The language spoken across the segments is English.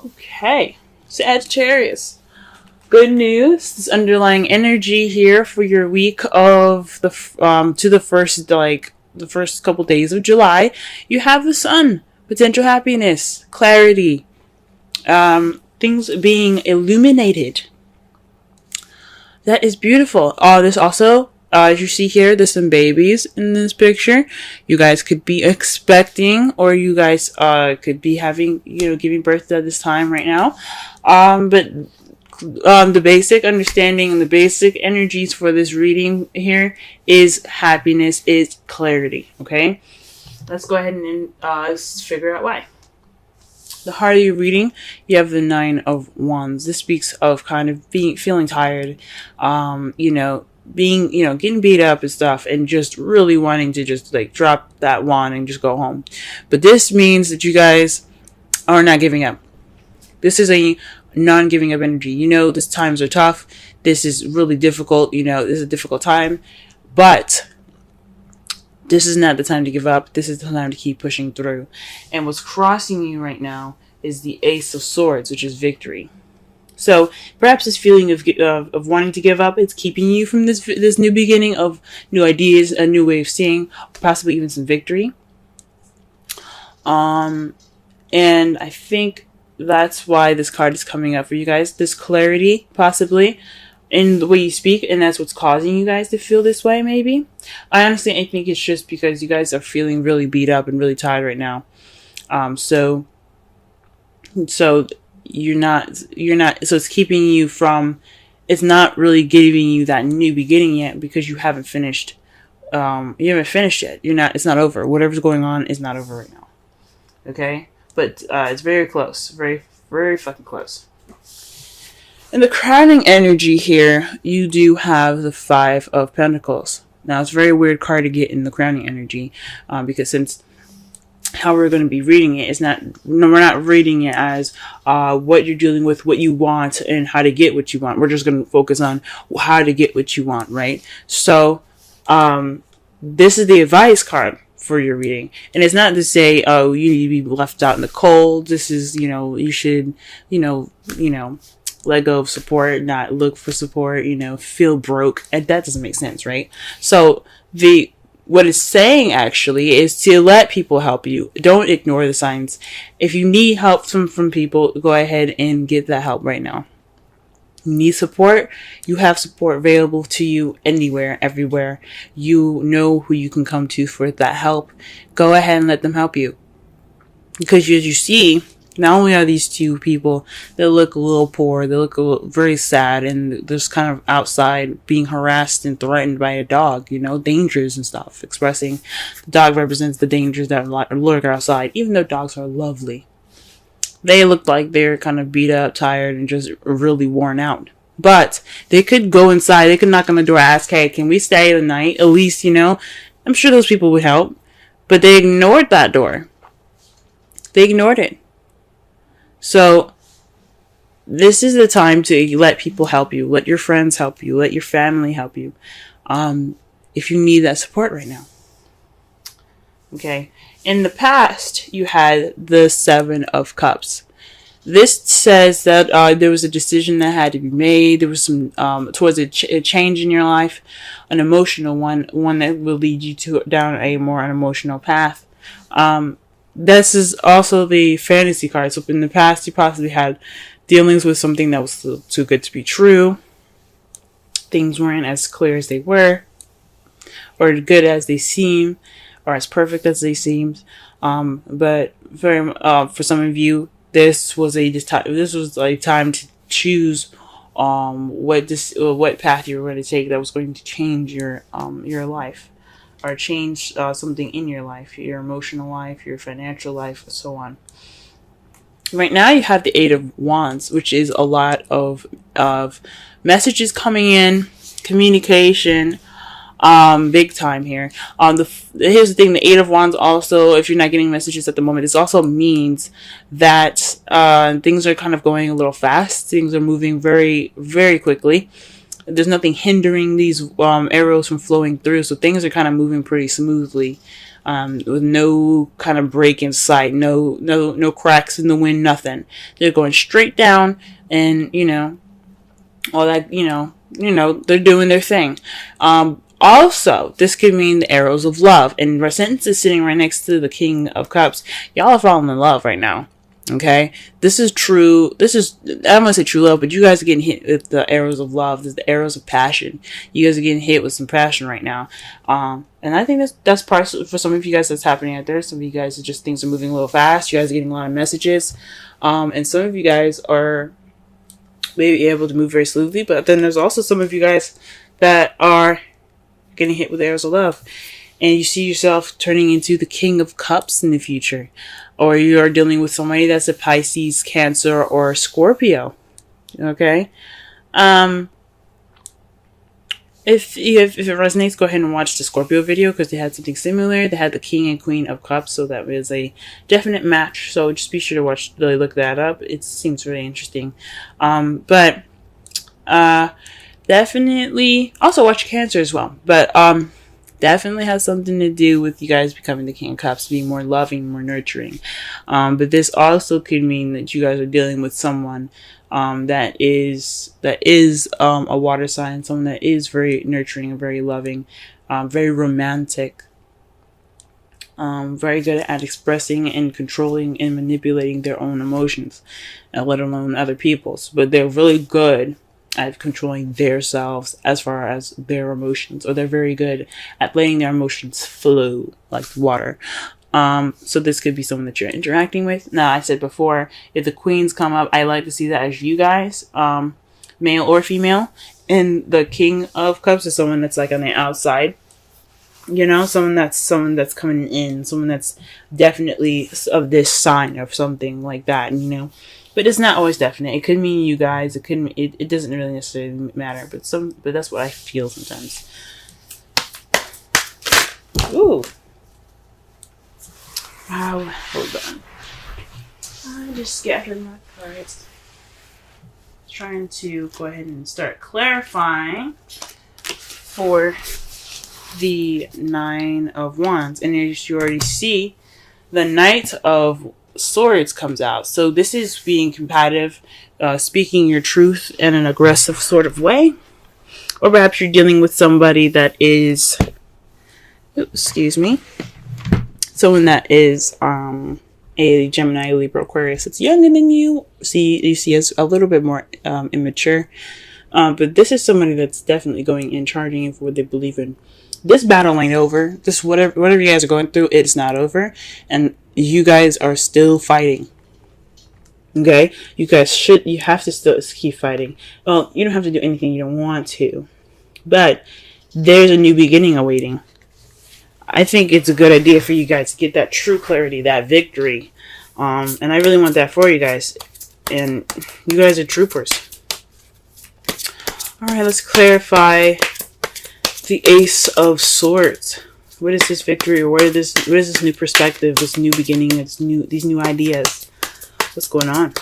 Okay, Sagittarius. Good news. This underlying energy here for your week of the to the first couple days of July. You have the Sun, potential happiness, clarity, things being illuminated. That is beautiful. This also, as you see here, there's some babies in this picture. You guys could be expecting, or you guys could be having, giving birth at this time right now. But the basic understanding and the basic energies for this reading here is happiness, is clarity. Okay, let's go ahead and figure out why. The heart of your reading, you have the Nine of Wands. This speaks of kind of feeling tired, getting beat up and stuff, and just really wanting to just like drop that wand and just go home. But this means that you guys are not giving up. This is a non-giving up energy. These times are tough. This is really difficult. This is a difficult time, but this is not the time to give up. This is the time to keep pushing through. And what's crossing you right now is the Ace of Swords, which is victory. So perhaps this feeling of wanting to give up, it's keeping you from this new beginning of new ideas, a new way of seeing, possibly even some victory. And I think that's why this card is coming up for you guys. This clarity, possibly, in the way you speak, and that's what's causing you guys to feel this way, maybe. I think it's just because you guys are feeling really beat up and really tired right now. So you're not, so it's keeping you from, it's not really giving you that new beginning yet because you haven't finished, yet. It's not over. Whatever's going on is not over right now. Okay? But it's very close. Very, very fucking close. In the crowning energy here, you do have the Five of Pentacles. Now, it's a very weird card to get in the crowning energy, because since how we're going to be reading it is we're not reading it as what you're dealing with, what you want, and how to get what you want. We're just going to focus on how to get what you want, right? So, this is the advice card for your reading, and it's not to say, oh, you need to be left out in the cold. This is, you should, let go of support, not look for support, feel broke, and that doesn't make sense, right? So what it's saying actually is to let people help you. Don't ignore the signs. If you need help from people, go ahead and get that help right now. You need support, you have support available to you anywhere, everywhere. You know who you can come to for that help. Go ahead and let them help you. Because as you see, not only are these two people that look a little poor, they look very sad, and they're just kind of outside being harassed and threatened by a dog, dangers and stuff. Expressing the dog represents the dangers that lurk outside, even though dogs are lovely. They look like they're kind of beat up, tired, and just really worn out. But they could go inside, they could knock on the door, ask, hey, can we stay the night? At least, I'm sure those people would help. But they ignored that door. They ignored it. So, this is the time to let people help you. Let your friends help you. Let your family help you. If you need that support right now. Okay. In the past, you had the Seven of Cups. This says that there was a decision that had to be made. There was some towards a change in your life, an emotional one that will lead you down a more unemotional path. This is also the fantasy card. So in the past, you possibly had dealings with something that was too good to be true. Things weren't as clear as they were, or good as they seem, or as perfect as they seemed. But for some of you, this was a time to choose what path you were going to take that was going to change your life, or change something in your life, your emotional life, your financial life, and so on. Right now, you have the Eight of Wands, which is a lot of messages coming in, communication, big time here. Here's the thing: the Eight of Wands also, if you're not getting messages at the moment, this also means that things are kind of going a little fast. Things are moving very, very quickly. There's nothing hindering these arrows from flowing through, so things are kind of moving pretty smoothly. with no kind of break in sight, no cracks in the wind, nothing. They're going straight down, and all that, they're doing their thing. Also, this could mean the arrows of love, and since it's sitting right next to the King of Cups, y'all are falling in love right now. Okay, this is true. I don't want to say true love, but you guys are getting hit with the arrows of love. There's the arrows of passion. You guys are getting hit with some passion right now. And I think that's part for some of you guys that's happening out there. Some of you guys are just, things are moving a little fast. You guys are getting a lot of messages. And some of you guys are maybe able to move very smoothly, but then there's also some of you guys that are getting hit with arrows of love. And you see yourself turning into the King of Cups in the future. Or you are dealing with somebody that's a Pisces, Cancer, or Scorpio. Okay? If it resonates, go ahead and watch the Scorpio video, because they had something similar. They had the King and Queen of Cups, so that was a definite match. So just be sure to really look that up. It seems really interesting. But definitely also watch Cancer as well. But definitely has something to do with you guys becoming the King of Cups, being more loving, more nurturing. But this also could mean that you guys are dealing with someone that is a water sign, someone that is very nurturing and very loving, very romantic, very good at expressing and controlling and manipulating their own emotions, let alone other people's. But they're really good at controlling themselves as far as their emotions, or they're very good at letting their emotions flow like water. So this could be someone that you're interacting with. Now, I said before, if the queens come up, I like to see that as you guys, male or female. And the King of Cups is someone that's like on the outside, someone that's coming in, someone that's definitely of this sign or something like that, But it's not always definite. It could mean you guys. It could. It doesn't really necessarily matter. But that's what I feel sometimes. Ooh. Wow. Hold on. I just scattered my cards. Trying to go ahead and start clarifying for the Nine of Wands, and as you already see, the Knight of Swords comes out. So this is being combative, speaking your truth in an aggressive sort of way, or perhaps you're dealing with somebody that is, someone that is a Gemini, Libra, Aquarius. It's younger than you. You see as a little bit more immature, but this is somebody that's definitely going in, charging in for what they believe in. This battle ain't over. This whatever you guys are going through, it's not over, and you guys are still fighting. Okay, you have to still keep fighting. Well, you don't have to do anything you don't want to, but there's a new beginning awaiting. I think it's a good idea for you guys to get that true clarity, that victory, and I really want that for you guys. And you guys are troopers. All right, let's clarify the Ace of Swords. What is this victory, or what is this new perspective, this new beginning, these new ideas? What's going on?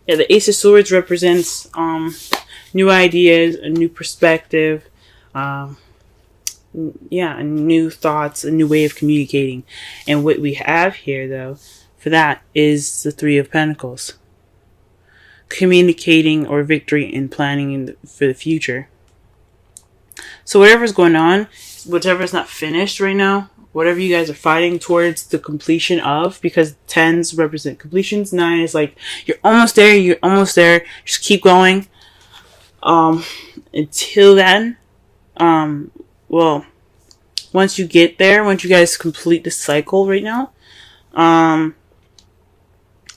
Yeah, the Ace of Swords represents new ideas, a new perspective, new thoughts, a new way of communicating. And what we have here, though, for that is the Three of Pentacles. Communicating or victory and planning for the future. So whatever's going on, whatever's not finished right now, whatever you guys are fighting towards the completion of, because 10s represent completions, 9 is like, you're almost there, just keep going. Until then, well, once you get there, once you guys complete the cycle right now,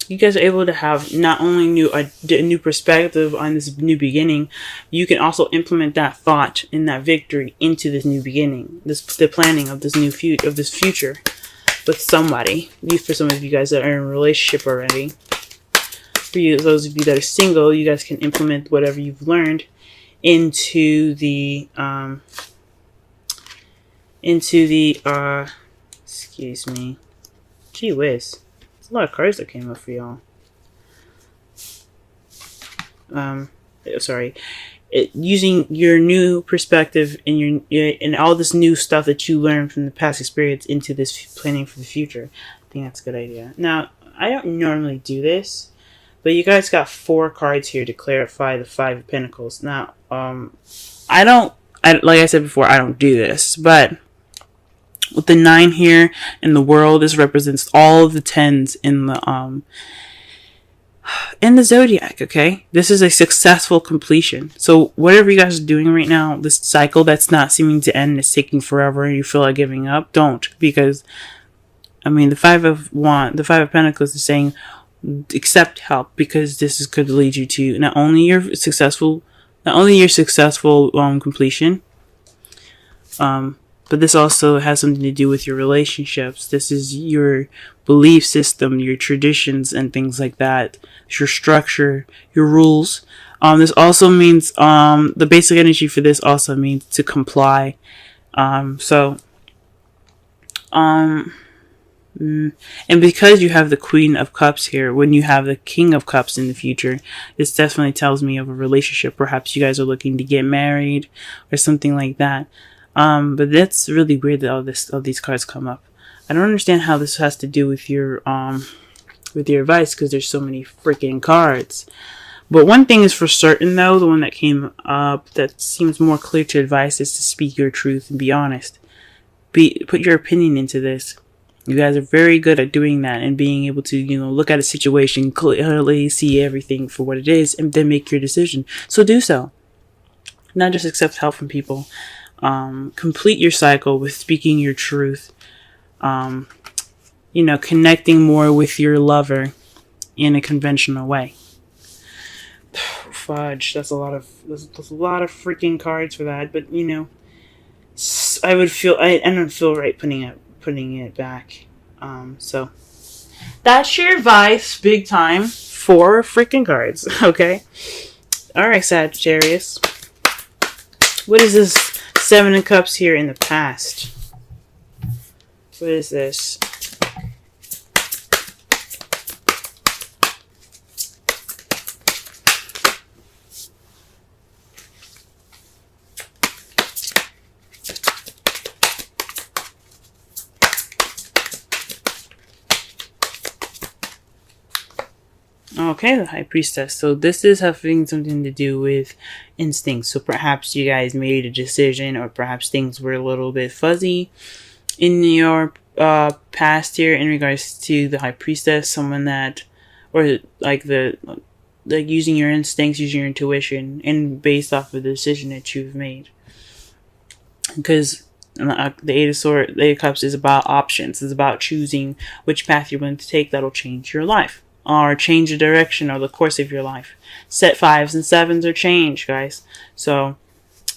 you guys are able to have not only a new perspective on this new beginning, you can also implement that thought and that victory into this new beginning, the planning of this future with somebody. For some of you guys that are in a relationship already, for you, those of you that are single, you guys can implement whatever you've learned into the excuse me, gee whiz. There's a lot of cards that came up for y'all. Sorry. using your new perspective and and all this new stuff that you learned from the past experience into this planning for the future. I think that's a good idea. Now, I don't normally do this, but you guys got 4 cards here to clarify the 5 of Pentacles. Now, like I said before, I don't do this, but with the 9 here in the world, this represents all of the 10s in the zodiac. Okay, this is a successful completion. So whatever you guys are doing right now, this cycle that's not seeming to end, it's taking forever, and you feel like giving up, don't, because I mean the 5 of Pentacles is saying accept help, because this could lead you to not only your successful completion, but this also has something to do with your relationships. This is your belief system, your traditions, and things like that. Your structure, your rules. This also means the basic energy for this also means to comply. And because you have the Queen of Cups here, when you have the King of Cups in the future, this definitely tells me of a relationship. Perhaps you guys are looking to get married or something like that. But that's really weird that all these cards come up. I don't understand how this has to do with your advice, because there's so many freaking cards. But one thing is for certain, though, the one that came up that seems more clear to advice is to speak your truth and be honest. Put your opinion into this. You guys are very good at doing that and being able to, look at a situation clearly, see everything for what it is, and then make your decision. So do so. Not just accept help from people. Complete your cycle with speaking your truth. Connecting more with your lover in a conventional way. Fudge, that's a lot of freaking cards for that, but I don't feel right putting it back. So that's your advice, big time, 4 freaking cards. Okay. All right, Sagittarius. What is this 7 of Cups here in the past? What is this? Okay, the High Priestess. So this is having something to do with instincts. So perhaps you guys made a decision, or perhaps things were a little bit fuzzy in your past here in regards to the High Priestess. Someone that, or like using your instincts, using your intuition, and based off of the decision that you've made. Because the Eight of Cups is about options. It's about choosing which path you're going to take that'll change your life, or change the direction or the course of your life. Set 5s and 7s are change, guys. So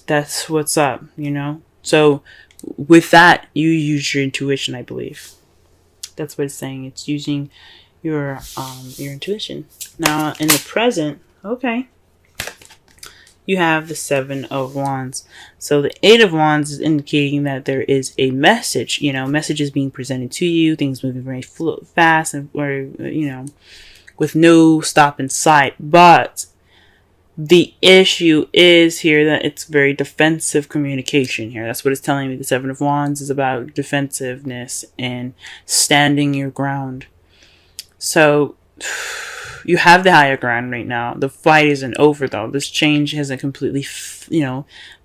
that's what's up, So with that, you use your intuition, I believe. That's what it's saying. It's using your intuition. Now in the present, okay, you have the 7 of Wands. So the 8 of Wands is indicating that there is a message, messages being presented to you, things moving very fast, and with no stop in sight. But the issue is here that it's very defensive communication here. That's what it's telling me. The 7 of Wands is about defensiveness and standing your ground. So you have the higher ground right now. The fight isn't over, though. This change hasn't completely,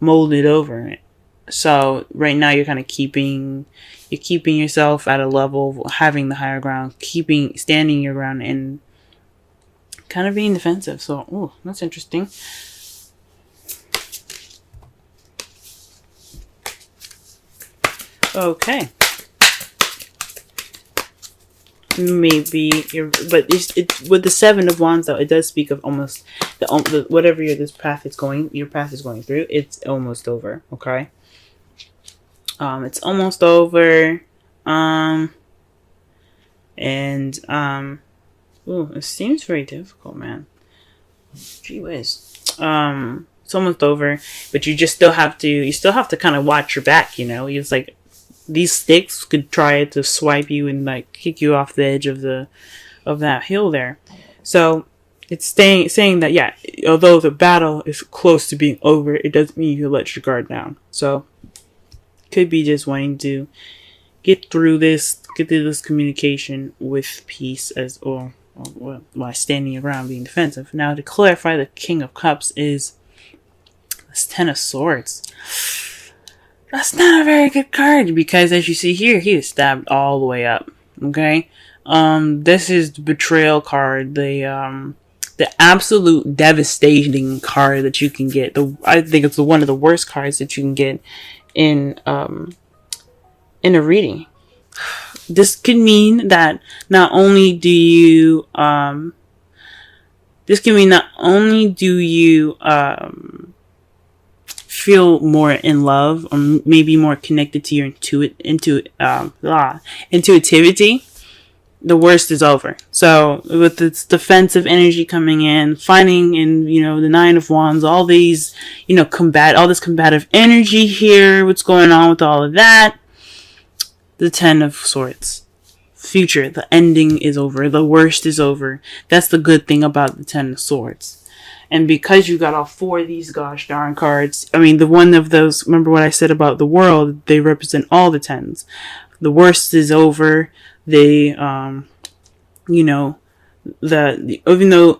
molded over. So right now you're kind of keeping yourself at a level of having the higher ground, standing your ground, and kind of being defensive. So, that's interesting. Okay. Maybe but it's with the 7 of Wands, though, it does speak of almost whatever your path is going through. It's almost over. Okay. It's almost over. It seems very difficult, man. Gee whiz. It's almost over, but you still have to kind of watch your back, It's like these sticks could try to swipe you and kick you off the edge of that hill there. So it's saying that, yeah, although the battle is close to being over, it doesn't mean you let your guard down. So, could be just wanting to get through this communication with peace as or while standing around being defensive. Now, to clarify, the King of Cups is this Ten of Swords. That's not a very good card because, as you see here, he is stabbed all the way up. Okay, this is the betrayal card. The absolute devastating card that you can get. I think it's one of the worst cards that you can get in a reading. This could mean that not only do you feel more in love, or maybe more connected to your intuitivity, the worst is over. So with this defensive energy coming in, finding in, the Nine of Wands, all these, all this combative energy here, what's going on with all of that, the Ten of Swords. Future, the ending is over. The worst is over. That's the good thing about the Ten of Swords. And because you got all four of these gosh darn cards, the one of those, remember what I said about the world, they represent all the tens. The worst is over. They, even though,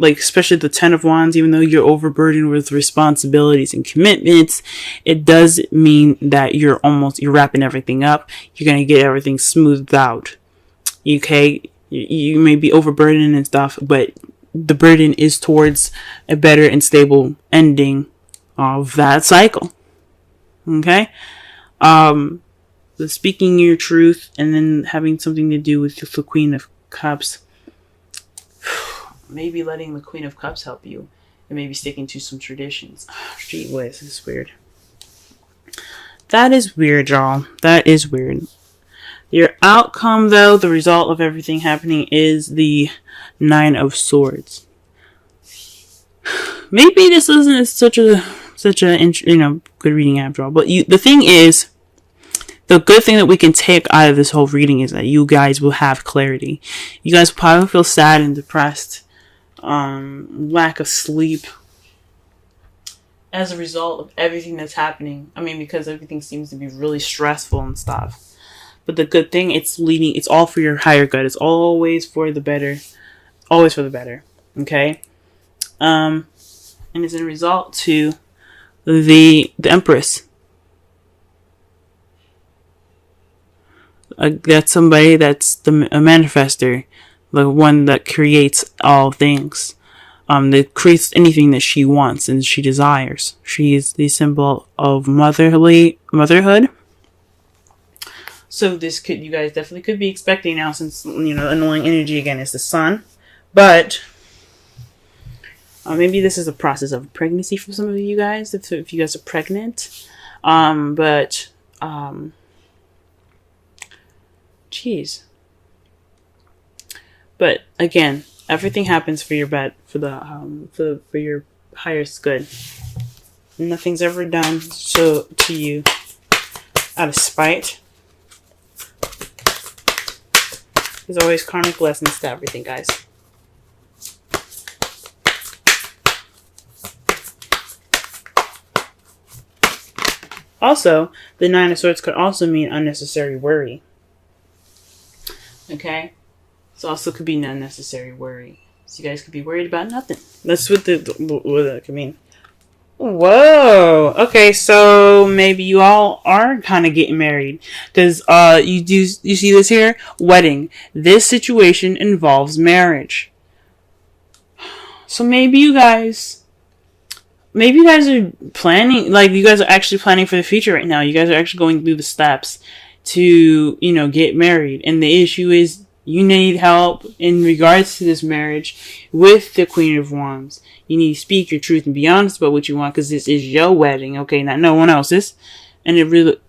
especially the Ten of Wands, even though you're overburdened with responsibilities and commitments, it does mean that you're wrapping everything up. You're going to get everything smoothed out. Okay? You may be overburdened and stuff, but the burden is towards a better and stable ending of that cycle. Okay? The speaking your truth and then having something to do with the Queen of Cups. Maybe letting the Queen of Cups help you. And maybe sticking to some traditions. Oh, gee whiz, this is weird. That is weird, y'all. That is weird. Your outcome, though, the result of everything happening is the Nine of Swords. Maybe this isn't such a good reading after all. But the thing is, the good thing that we can take out of this whole reading is that you guys will have clarity. You guys will probably feel sad and depressed, lack of sleep, as a result of everything that's happening. Because everything seems to be really stressful and stuff. But the good thing, it's all for your higher good. It's always for the better. Always for the better. Okay? And it's a result to the Empress. That's somebody that's a manifester. The one that creates all things. That creates anything that she wants and she desires. She is the symbol of motherhood. So you guys definitely could be expecting now, since, annoying energy again is the Sun. But maybe this is a process of pregnancy for some of you guys, if you guys are pregnant. Jeez. But again, everything happens for your for your highest good. Nothing's ever done to you out of spite. There's always karmic lessons to everything, guys. Also, the Nine of Swords could also mean unnecessary worry. Okay? It also could be unnecessary worry. So you guys could be worried about nothing. That's what that could mean. Whoa. Okay, so maybe you all are kind of getting married. Because you see this here? Wedding. This situation involves marriage. So maybe you guys are planning, you guys are actually planning for the future right now. You guys are actually going through the steps to, get married. And the issue is you need help in regards to this marriage with the Queen of Wands. You need to speak your truth and be honest about what you want, because this is your wedding, okay, not no one else's. And it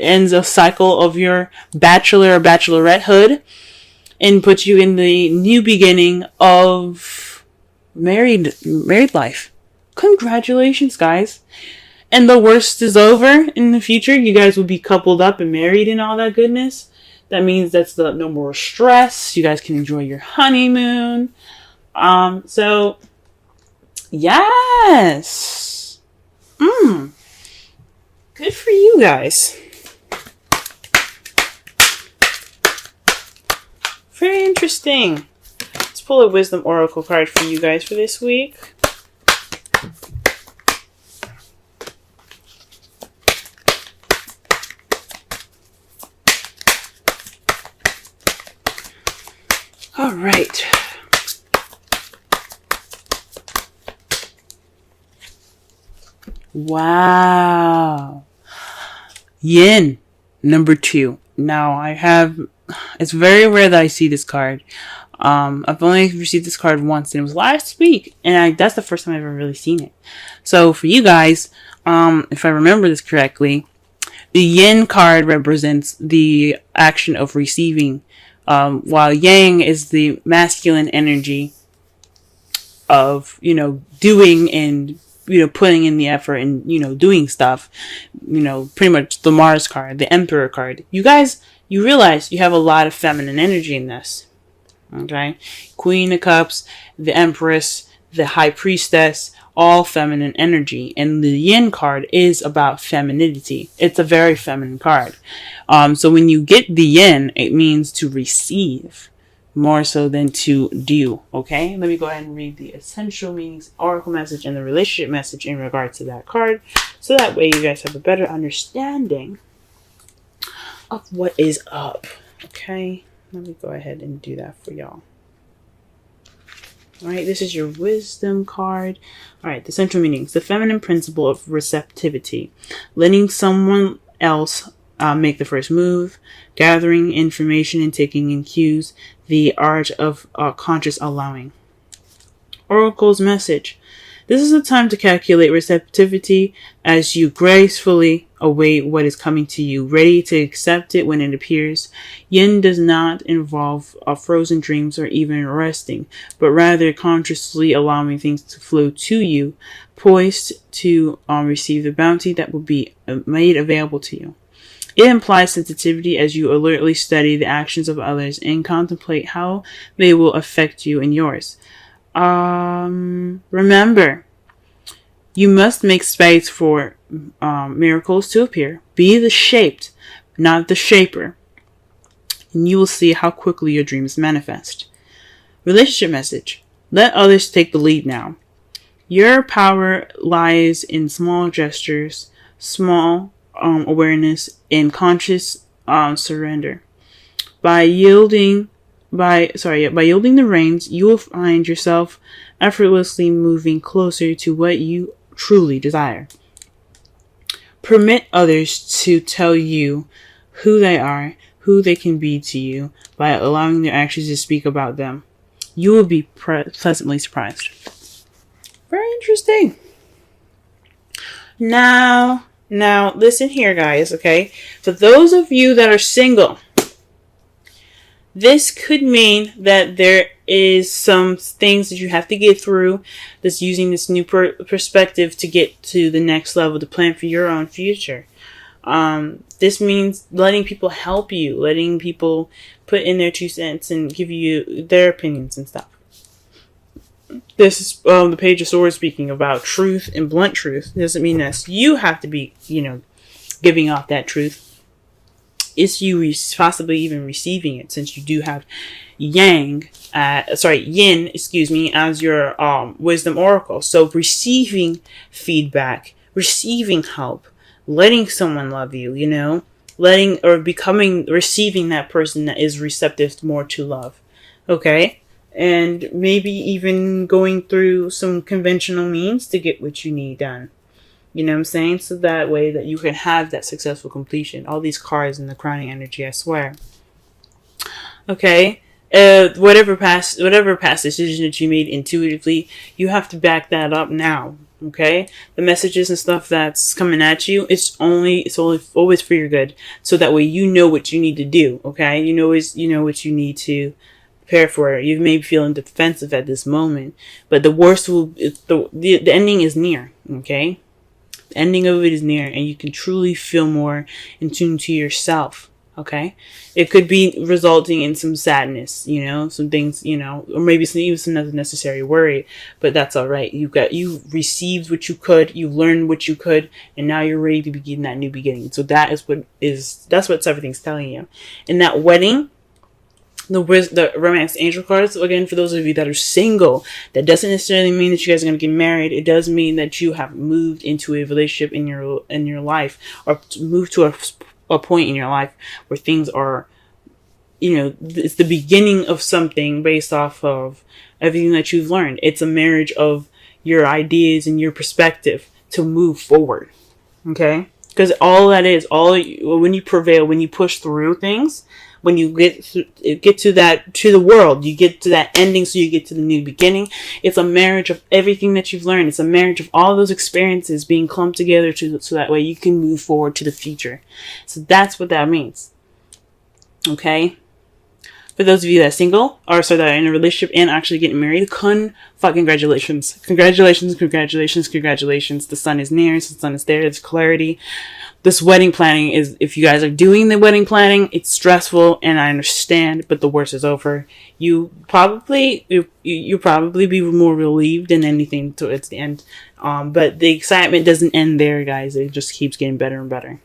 ends a cycle of your bachelor or bachelorettehood and puts you in the new beginning of married life. Congratulations, guys. And the worst is over. In the future, you guys will be coupled up and married and all that goodness. That means no more stress. You guys can enjoy your honeymoon. So yes. Good for you guys. Very interesting. Let's pull a wisdom oracle card for you guys for this week. All right. Wow. Yin, number 2. Now, it's very rare that I see this card. I've only received this card once, and it was last week, and that's the first time I've ever really seen it. So, for you guys, if I remember this correctly, the Yin card represents the action of receiving, while Yang is the masculine energy of, doing and, putting in the effort and, doing stuff. Pretty much the Mars card, the Emperor card. You guys, you realize you have a lot of feminine energy in this. Okay? Queen of Cups, the Empress, the High Priestess, all feminine energy. And the Yin card is about femininity. It's a very feminine card. So when you get the Yin, it means to receive more so than to do. Okay? Let me go ahead and read the essential meanings, oracle message, and the relationship message in regards to that card. So that way you guys have a better understanding of what is up. Okay? Let me go ahead and do that for y'all. Alright, this is your wisdom card. Alright, the central meanings. The feminine principle of receptivity. Letting someone else make the first move. Gathering information and taking in cues. The art of conscious allowing. Oracle's message. This is a time to calculate receptivity as you gracefully await what is coming to you, ready to accept it when it appears. Yin does not involve frozen dreams or even resting, but rather consciously allowing things to flow to you, poised to receive the bounty that will be made available to you. It implies sensitivity as you alertly study the actions of others and contemplate how they will affect you and yours. Remember, you must make space for miracles to appear. Be the shaped, not the shaper. And you will see how quickly your dreams manifest. Relationship message. Let others take the lead now. Your power lies in small gestures, small awareness, and conscious surrender. By yielding the reins, you will find yourself effortlessly moving closer to what you truly desire. Permit others to tell you who they are, who they can be to you, by allowing their actions to speak about them. You will be pleasantly surprised. Very interesting. Now, listen here, guys, okay? For those of you that are single, this could mean that there is some things that you have to get through, that's using this new perspective to get to the next level, to plan for your own future. This means letting people help you, letting people put in their 2 cents and give you their opinions and stuff. This is the Page of Swords speaking about truth and blunt truth. It doesn't mean that you have to be, giving off that truth. It's you possibly even receiving it, since you do have Yin, as your wisdom oracle. So receiving feedback, receiving help, letting someone love you, receiving that person that is receptive more to love. Okay? And maybe even going through some conventional means to get what you need done. You know what I'm saying? So that way that you can have that successful completion. All these cards in the crowning energy, I swear. Okay? Whatever past decision that you made intuitively, you have to back that up now. Okay? The messages and stuff that's coming at you, it's always for your good. So that way you know what you need to do. Okay? You know what you need to prepare for. You may be feeling defensive at this moment, but the worst the ending is near. Okay? The ending of it is near, and you can truly feel more in tune to yourself. Okay, it could be resulting in some sadness, you know, some things, you know, or maybe even some unnecessary worry, but that's all right. You received what you could, you learned what you could, and now you're ready to begin that new beginning. So that's what everything's telling you. In that wedding, the romance angel cards, again, for those of you that are single, that doesn't necessarily mean that you guys are going to get married. It does mean that you have moved into a relationship in your life, or moved to a point in your life where things are, you know, it's the beginning of something based off of everything that you've learned. It's a marriage of your ideas and your perspective to move forward. Okay, because all that is, when you prevail, when you push through things, when you get to the world, you get to that ending, so you get to the new beginning. It's a marriage of everything that you've learned. It's a marriage of all those experiences being clumped together so that way you can move forward to the future. So that's what that means. Okay? For those of you that are single, or so that are in a relationship and actually getting married, congratulations. Congratulations, congratulations, congratulations. The sun is near, the sun is there, there's clarity. This wedding planning is, if you guys are doing the wedding planning, it's stressful, and I understand, but the worst is over. You probably be more relieved than anything towards the end. But the excitement doesn't end there, guys. It just keeps getting better and better.